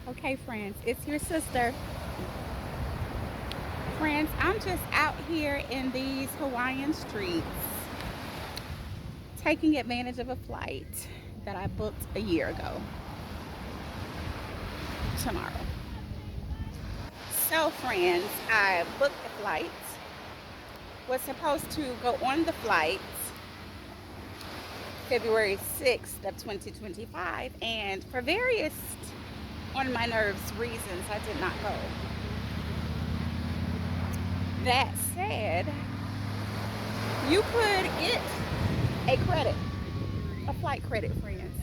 Okay, friends, it's your sister. Friends, I'm just out here in these Hawaiian streets taking advantage of a flight that I booked a year ago tomorrow. So, friends, I booked the flight, was supposed to go on the flight February 6th of 2025, and for various on my nerves reasons, I did not go. That said, you could get a credit, a flight credit, friends.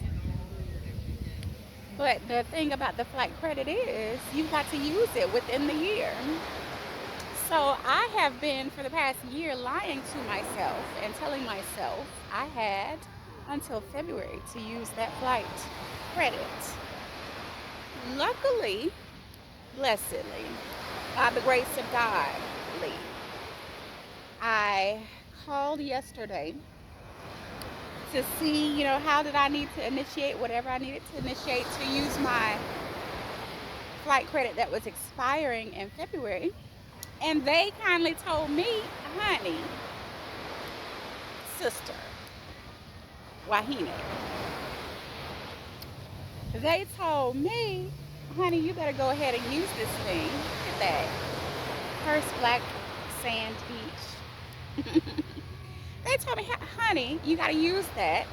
But the thing about the flight credit is you've got to use it within the year. So I have been for the past year lying to myself and telling myself I had until February to use that flight credit. Luckily, blessedly, by the grace of God, I called yesterday to see, how did I need to initiate whatever I needed to initiate to use my flight credit that was expiring in February. And they kindly told me, honey, sister, Wahine, they told me, honey, you better go ahead and use this thing. Look at that. First Black Sand Beach. They told me, honey, you got to use that.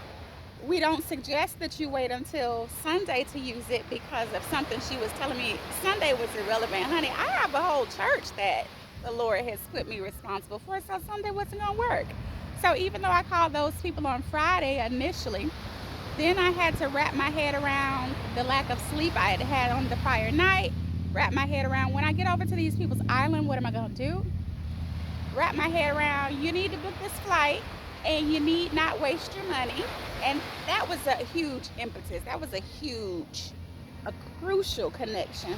We don't suggest that you wait until Sunday to use it because of something she was telling me. Sunday was irrelevant. Honey, I have a whole church that the Lord has put me responsible for, so Sunday wasn't going to work. So even though I called those people on Friday initially, then I had to wrap my head around the lack of sleep I had had on the prior night, wrap my head around when I get over to these people's island, what am I going to do? Wrap my head around, you need to book this flight and you need not waste your money. And that was a huge impetus. That was a crucial connection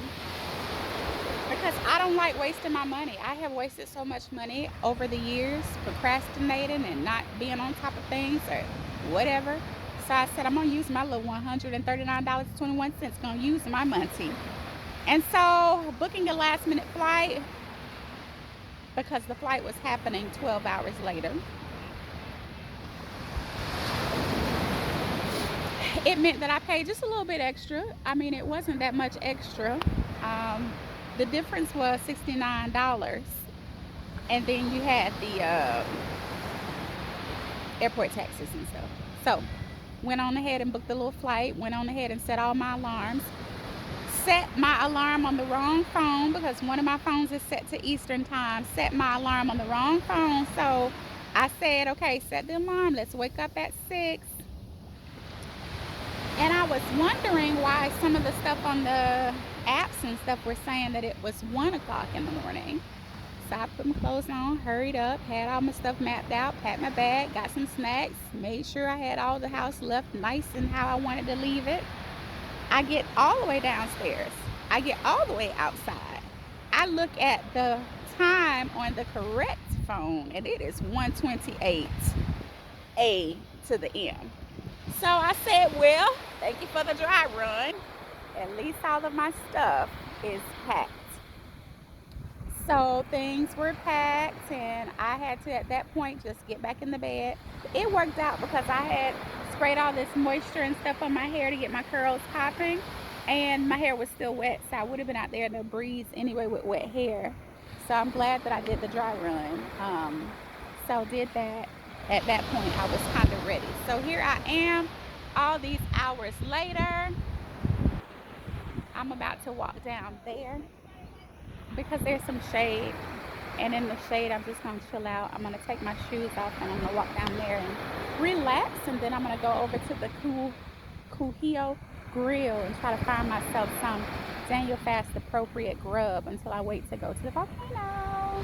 because I don't like wasting my money. I have wasted so much money over the years procrastinating and not being on top of things or whatever. So I said, I'm going to use my little $139.21, going to use my money. And so booking a last minute flight, because the flight was happening 12 hours later, it meant that I paid just a little bit extra. I mean, it wasn't that much extra. The difference was $69. And then you had the airport taxes and stuff. So, went on ahead and booked the little flight, went on ahead and set all my alarms. Set my alarm on the wrong phone because one of my phones is set to Eastern time. Set my alarm on the wrong phone. So I said, okay, set the alarm. Let's wake up at 6. And I was wondering why some of the stuff on the apps and stuff were saying that it was 1 o'clock in the morning. So I put my clothes on, hurried up, had all my stuff mapped out, packed my bag, got some snacks, made sure I had all the house left nice and how I wanted to leave it. I get all the way downstairs. I get all the way outside. I look at the time on the correct phone and it is 1:28 A to the M. So I said, well, thank you for the dry run. At least all of my stuff is packed. So things were packed and I had to at that point just get back in the bed. It worked out because I had sprayed all this moisture and stuff on my hair to get my curls popping, and my hair was still wet, so I would have been out there in the breeze anyway with wet hair. So I'm glad that I did the dry run. So did that. At that point I was kind of ready. So here I am all these hours later. I'm about to walk down there because there's some shade, and in the shade I'm just going to chill out. I'm going to take my shoes off and I'm going to walk down there and relax, and then I'm going to go over to the Hilo grill and try to find myself some Daniel Fast appropriate grub until I wait to go to the volcano.